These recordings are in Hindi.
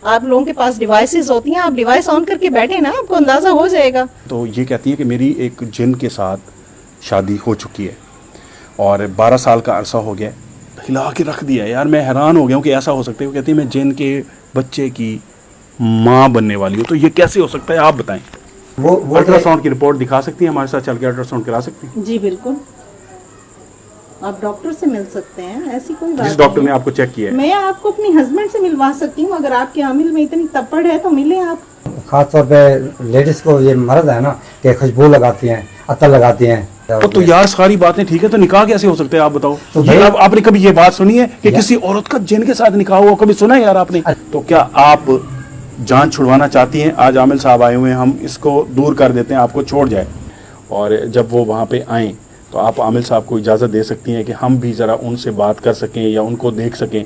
आप लोगों के पास डिवाइसेस होती हैं, आप डिवाइस ऑन करके बैठे ना, आपको अंदाजा हो जाएगा। तो ये कहती है कि मेरी एक जिन के साथ शादी हो चुकी है और 12 साल का अरसा हो गया, हिला के रख दिया यार। मैं हैरान हो गया हूँ कि ऐसा हो सकता है। वो कहती है मैं जिन के बच्चे की माँ बनने वाली हूँ। तो ये कैसे हो सकता है, आप बताएं। वो अल्ट्रासाउंड की रिपोर्ट दिखा सकती हैं, हमारे साथ चल के अल्ट्रासाउंड करा सकती हैं? जी बिल्कुल, आप डॉक्टर से मिल सकते हैं, ऐसी कोई बात जिस डॉक्टर ने आपको चेक किया है। मैं आपको अपनी हस्बैंड से मिलवा सकती हूँ, अगर आपके आमिल में इतनी तपड़ है तो मिले आप। खासतौर पे लेडीज को ये मर्द है ना कि खुशबू लगाती हैं, अतर लगाती हैं। तो यार सारी बातें ठीक है, तो निकाह कैसे हो सकते हैं आप बताओ। तो ये आपने कभी ये बात सुनी है कि किसी औरत का जिन के साथ निकाह हुआ, कभी सुना है यार आपने? तो क्या आप जान छुड़वाना चाहती हैं? आज आमिल साहब आए हुए हैं, हम इसको दूर कर देते हैं, आपको छोड़ जाए। और जब वो वहाँ पे आए तो आप आमिल साहब को इजाज़त दे सकती हैं कि हम भी ज़रा उनसे बात कर सकें या उनको देख सकें।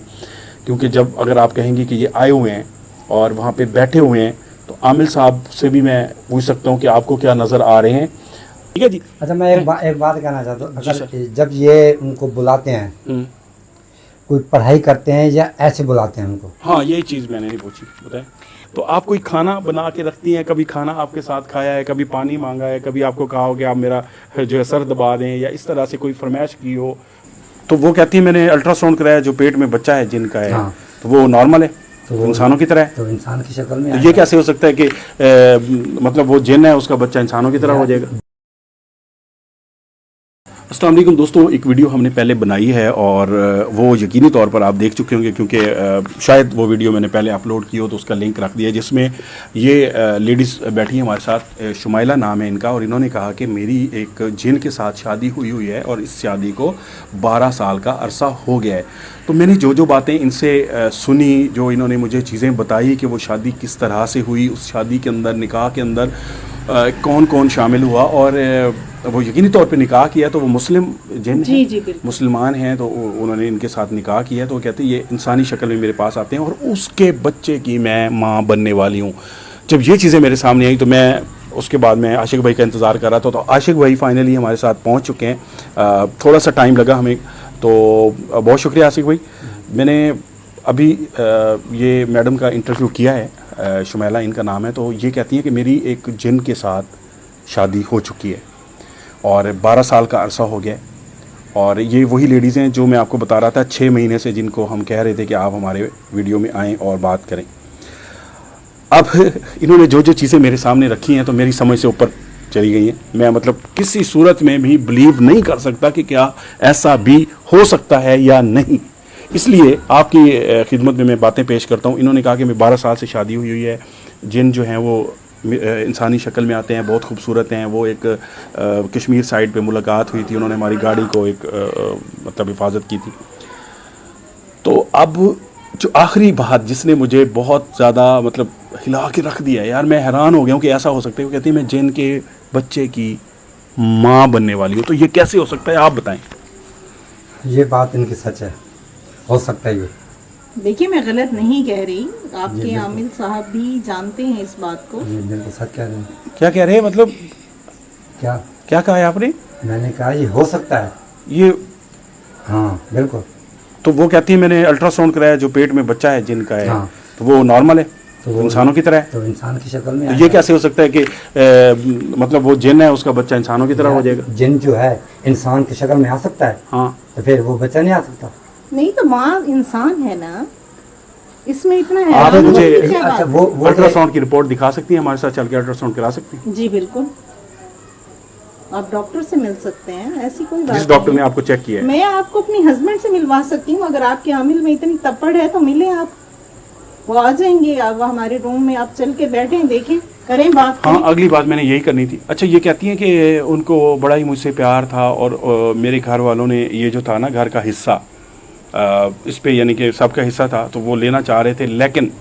क्योंकि जब अगर आप कहेंगे कि ये आए हुए हैं और वहाँ पे बैठे हुए हैं तो आमिल साहब से भी मैं पूछ सकता हूँ कि आपको क्या नज़र आ रहे हैं। ठीक है जी। अच्छा, मैं एक बात कहना चाहता हूँ। अगर जब ये उनको बुलाते हैं, कोई पढ़ाई करते हैं या ऐसे बुलाते हैं उनको? हाँ, यही चीज़ मैंने नहीं पूछी, बताएं। तो आप कोई खाना बना के रखती हैं, कभी खाना आपके साथ खाया है, कभी पानी मांगा है, कभी आपको कहा हो कि आप मेरा जो है सर दबा दें, या इस तरह से कोई फरमाइश की हो? तो वो कहती है मैंने अल्ट्रासाउंड कराया, जो पेट में बच्चा है जिनका है, हाँ। तो वो नॉर्मल है, तो इंसानों की तरह है। तो इंसान की शक्ल में तो ये कैसे हो सकता है कि मतलब वो जिन है, उसका बच्चा इंसानों की तरह हो जाएगा? अस्सलाम वालेकुम दोस्तों, एक वीडियो हमने पहले बनाई है और वो यकीनी तौर पर आप देख चुके होंगे, क्योंकि शायद वो वीडियो मैंने पहले अपलोड की हो, तो उसका लिंक रख दिया, जिसमें ये लेडीज़ बैठी हैं हमारे साथ। शुमाइला नाम है इनका, और इन्होंने कहा कि मेरी एक जिन के साथ शादी हुई है और इस शादी को 12 साल का अरसा हो गया है। तो मैंने जो बातें इनसे सुनी, जो इन्होंने मुझे चीज़ें बताई कि वो शादी किस तरह से हुई, उस शादी के अंदर, निकाह के अंदर कौन कौन शामिल हुआ, और वो यकीनी तौर पे निकाह किया तो वो मुस्लिम जिन हैं, मुसलमान हैं, तो उन्होंने इनके साथ निकाह किया। तो वो कहते हैं ये इंसानी शक्ल में मेरे पास आते हैं और उसके बच्चे की मैं माँ बनने वाली हूँ। जब ये चीज़ें मेरे सामने आई तो मैं उसके बाद मैं आशिक भाई का इंतज़ार कर रहा था। तो आशिक भाई फाइनली हमारे साथ पहुँच चुके हैं। थोड़ा सा टाइम लगा हमें, तो बहुत शुक्रिया आशिक भाई। मैंने अभी ये मैडम का इंटरव्यू किया है, शुमैला इनका नाम है। तो ये कहती हैं कि मेरी एक जिन के साथ शादी हो चुकी है और 12 साल का अरसा हो गया। और ये वही लेडीज़ हैं जो मैं आपको बता रहा था 6 महीने से, जिनको हम कह रहे थे कि आप हमारे वीडियो में आएँ और बात करें। अब इन्होंने जो चीज़ें मेरे सामने रखी हैं तो मेरी समझ से ऊपर चली गई हैं। मैं मतलब किसी सूरत में भी बिलीव नहीं कर सकता कि क्या ऐसा भी हो सकता है या नहीं। इसलिए आपकी खिदमत में मैं बातें पेश करता हूँ। इन्होंने कहा कि मैं 12 साल से शादी हुई है। जिन जो हैं वो इंसानी शक्ल में आते हैं, बहुत खूबसूरत हैं। वो एक कश्मीर साइड पे मुलाकात हुई थी, उन्होंने हमारी गाड़ी को एक मतलब हिफाजत की थी। तो अब जो आखिरी बात जिसने मुझे बहुत ज़्यादा मतलब हिला के रख दिया यार, मैं हैरान हो गया हूँ कि ऐसा हो सकता है। वो कहती है मैं जिन के बच्चे की माँ बनने वाली हूँ। तो ये कैसे हो सकता है, आप बताएं। ये बात इनकी सच है, हो सकता है ये। देखिए, मैं गलत नहीं कह रही, आपके आमिल साहब भी जानते हैं इस बात को। ये बिल्कुल सच कह रहे हैं। क्या कह रहे हैं, मतलब क्या कहा है आपने? मैंने कहा ये हो सकता है ये। हाँ बिल्कुल। तो वो कहती है मैंने अल्ट्रासाउंड कराया, जो पेट में बच्चा है जिनका है, हाँ। तो वो नॉर्मल है, तो वो इंसानों की तरह है। तो इंसान की शक्ल में तो ये कैसे हो सकता है कि मतलब वो जिन है, उसका बच्चा इंसानों की तरह हो जाएगा? जिन जो है इंसान की शक्ल में आ सकता है, हाँ, तो फिर वो बच्चा नहीं आ सकता? नहीं तो माँ इंसान है ना, इसमें इतना है। आप मुझे अच्छा वो अल्ट्रासाउंड की रिपोर्ट दिखा सकती हैं, हमारे साथ चल के अल्ट्रासाउंड करा सकती हैं? जी बिल्कुल, आप डॉक्टर से मिल सकते हैं, ऐसी कोई बात जिस डॉक्टर ने आपको चेक किया है। मैं आपको अपनी हस्बैंड से मिलवा सकती हूँ, अगर आपके आमिल में इतनी तपड़ है तो मिले आप। वो आ जाएंगे, अब हमारे रूम में आप चल के बैठें, देखें, करें बात। हाँ, अगली बात मैंने यही करनी थी। अच्छा, ये कहती हैं कि उनको बड़ा ही मुझसे प्यार था और मेरे घर वालों ने ये जो था ना घर का हिस्सा, इस पे यानी कि सबका हिस्सा था, तो वो लेना चाह रहे थे। लेकिन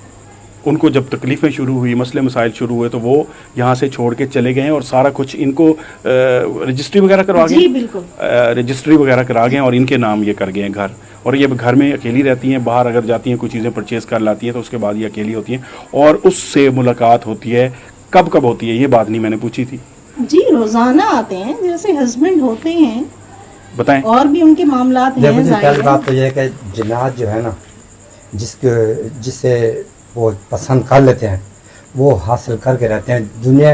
उनको जब तकलीफ़ें शुरू हुई, मसले मसाइल शुरू हुए, तो वो यहाँ से छोड़ के चले गए और सारा कुछ इनको रजिस्ट्री वगैरह करवा गए। जी बिल्कुल, रजिस्ट्री वगैरह करा गए और इनके नाम ये कर गए घर। और ये घर में अकेली रहती हैं, बाहर अगर जाती हैं कोई चीज़ें परचेज कर लाती हैं तो उसके बाद ये अकेली होती हैं और उससे मुलाकात होती है। कब कब होती है ये बात नहीं मैंने पूछी थी। जी रोज़ाना आते हैं, जैसे हस्बैंड होते हैं, बताएं। और भी उनके मामलात हैं। पहली बात तो ये है कि जिन्नात जो है ना, जिससे वो पसंद कर लेते हैं, वो हासिल करके रहते हैं। दुनिया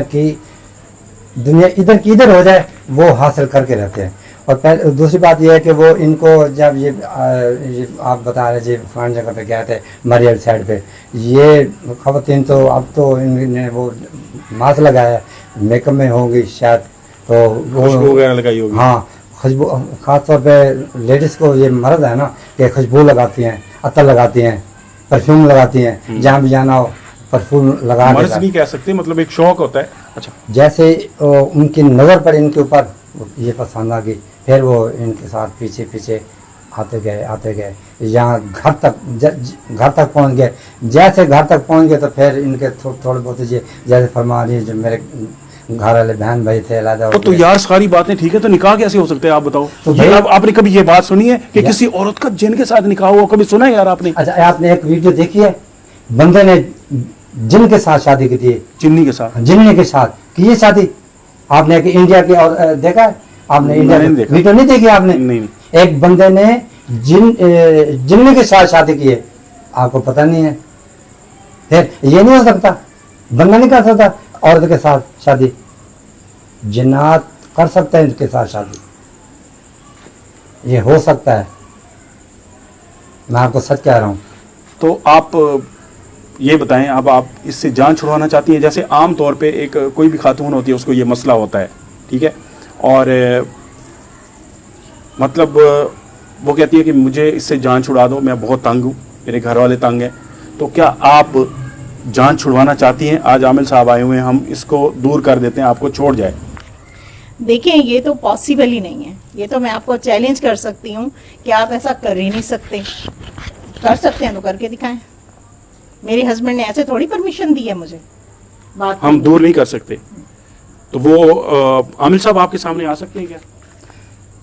इधर की इधर हो जाए वो हासिल करके रहते हैं। और दूसरी बात यह है कि वो इनको जब ये आप बता रहे जी फलान जगह पे गए थे मरियल साइड पे, ये खवातीन तो अब तो इन्होंने वो मास्क लगाया, मेकअप में होंगी शायद, तो वो खुशबू वगैरह लगाई होगी। हाँ, खुशबू खासतौर पे लेडीज़ को ये मर्द है ना कि खुशबू लगाती हैं, अतर लगाती हैं, परफ्यूम लगाती हैं, जहाँ भी जाना हो परफ्यूम लगा के मर्ज नहीं कह सकते, मतलब एक शौक होता है। अच्छा, जैसे उनकी नज़र पड़ी इनके ऊपर, ये पसंद आ गई, फिर वो इनके साथ पीछे पीछे आते गए यहाँ घर तक पहुँच गए। जैसे घर तक पहुँच गए तो फिर इनके थोड़े बहुत जैसे फरमा रही है, जो मेरे घर वाले बहन भाई थे अलग। तो यार सारी बातें ठीक है, तो निकाह कैसे हो सकते हैं आप बताओ? तो ये आपने कभी ये बात सुनी है कि किसी औरत का जिन के साथ निकाह हुआ? कभी सुना है यार आपने? अच्छा, आपने एक वीडियो देखी है, बंदे ने जिन के साथ शादी की थी, जिन्नी के साथ, जिन्नी के साथ की ये शादी। आपने एक इंडिया की और देखा है आपने? इंडिया वीडियो नहीं देखी आपने? नहीं। एक बंदे ने जिन्नी के साथ शादी की है, आपको पता नहीं है? फिर ये नहीं हो सकता, बंदा नहीं कर सकता औरत के साथ शादी, जिन्नात कर सकते हैं इनके साथ शादी, ये हो सकता है, मैं आपको सच कह रहा हूँ। तो आप ये बताएं, अब आप इससे जान छुड़वाना चाहती हैं? जैसे आम तौर पे एक कोई भी खातून होती है, उसको ये मसला होता है, ठीक है, और मतलब वो कहती है कि मुझे इससे जान छुड़ा दो, मैं बहुत तंग हूँ, मेरे घर वाले तंग हैं। तो क्या आप जान छुड़वाना चाहती हैं? आज आमिल साहब आए हुए हैं, हम इसको दूर कर देते हैं, आपको छोड़ जाए। देखिए, ये तो पॉसिबल ही नहीं है। ये तो मैं आपको चैलेंज कर सकती हूँ कि आप ऐसा कर ही नहीं सकते। कर सकते हैं तो करके दिखाएं। मेरे हस्बैंड ने ऐसे थोड़ी परमिशन दी है मुझे बात। हम दूर नहीं कर सकते। तो वो आमिल साहब आपके सामने आ सकते हैं क्या?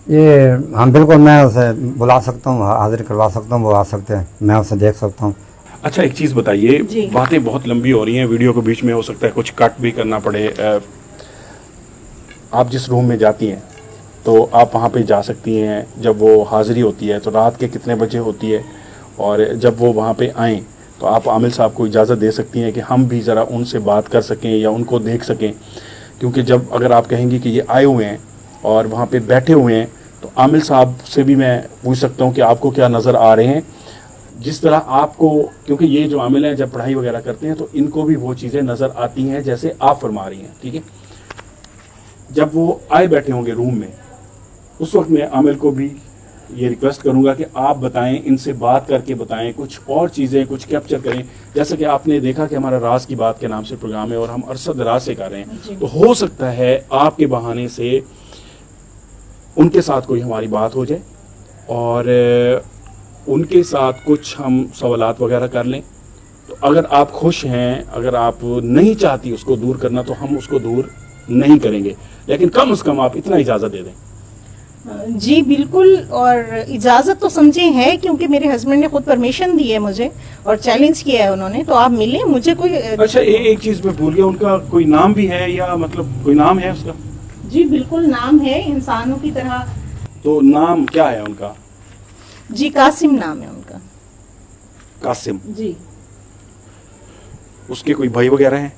ये हम बिल्कुल, मैं उसे बुला सकता हूँ, हाजिर करवा सकता हूँ, वो आ सकते हैं, मैं उसे देख सकता हूँ। अच्छा, एक चीज़ बताइए, बातें बहुत लंबी हो रही हैं, वीडियो के बीच में हो सकता है कुछ कट भी करना पड़े। आप जिस रूम में जाती हैं तो आप वहाँ पे जा सकती हैं, जब वो हाज़िरी होती है तो रात के कितने बजे होती है, और जब वो वहाँ पे आएँ तो आप आमिल साहब को इजाज़त दे सकती हैं कि हम भी ज़रा उनसे बात कर सकें या उनको देख सकें। क्योंकि जब अगर आप कहेंगी कि ये आए हुए हैं और वहाँ पे बैठे हुए हैं, तो आमिल साहब से भी मैं पूछ सकता हूँ कि आपको क्या नज़र आ रहे हैं, जिस तरह आपको, क्योंकि ये जो आमिल हैं जब पढ़ाई वगैरह करते हैं तो इनको भी वो चीज़ें नज़र आती हैं जैसे आप फरमा रही हैं, ठीक है। जब वो आए बैठे होंगे रूम में, उस वक्त मैं आमिल को भी ये रिक्वेस्ट करूंगा कि आप बताएं, इनसे बात करके बताएं, कुछ और चीज़ें कुछ कैप्चर करें। जैसे कि आपने देखा कि हमारा राज की बात के नाम से प्रोग्राम है और हम अरसद राज से कर रहे हैं, तो हो सकता है आपके बहाने से उनके साथ कोई हमारी बात हो जाए और उनके साथ कुछ हम सवालात वगैरह कर लें। तो अगर आप खुश हैं, अगर आप नहीं चाहती उसको दूर करना, तो हम उसको दूर नहीं करेंगे, लेकिन कम से कम आप इतना इजाज़त दे दें। जी बिल्कुल, और इजाज़त तो समझे है क्योंकि मेरे हस्बैंड ने खुद परमिशन दी है मुझे और चैलेंज किया है उन्होंने, तो आप मिले मुझे कोई। अच्छा, एक चीज़ मैं भूल गया, उनका कोई नाम भी है या मतलब कोई नाम है उसका? जी बिल्कुल, नाम है इंसानों की तरह। तो नाम क्या है उनका? जी कासिम नाम है उनका। कासिम जी। उसके कोई भाई वगैरह हैं?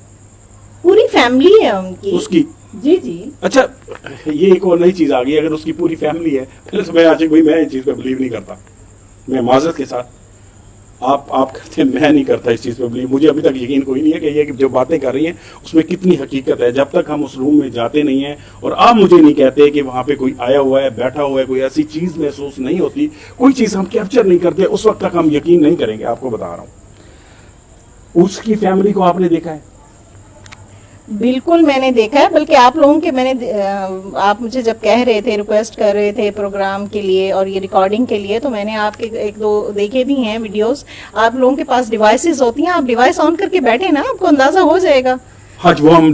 पूरी फैमिली है उनकी। उसकी? जी जी। अच्छा, ये एक और नई चीज़ आ गई, अगर उसकी पूरी फैमिली है, पहले तो मैं आशिक भाई मैं इस चीज़ पे बिलीव नहीं करता, मैं माजरत के साथ, आप करते हैं, मैं नहीं करता इस चीज़ पे बिलीव। मुझे अभी तक यकीन कोई नहीं है कि ये जो बातें कर रही हैं उसमें कितनी हकीकत है, जब तक हम उस रूम में जाते नहीं हैं और आप मुझे नहीं कहते कि वहाँ पे कोई आया हुआ है, बैठा हुआ है, कोई ऐसी चीज़ महसूस नहीं होती, कोई चीज़ हम कैप्चर नहीं करते, उस वक्त तक हम यकीन नहीं करेंगे। आपको बता रहा हूँ, उसकी फैमिली को आपने देखा है? बिल्कुल मैंने देखा है, बल्कि आप लोगों के आप मुझे जब कह रहे थे, रिक्वेस्ट कर रहे थे प्रोग्राम के लिए और ये रिकॉर्डिंग के लिए, तो मैंने आपके एक दो देखे भी हैं वीडियोस। आप लोगों के पास डिवाइसेस होती हैं, आप डिवाइस ऑन करके बैठे ना, आपको अंदाजा हो जाएगा। हाँ, वो हम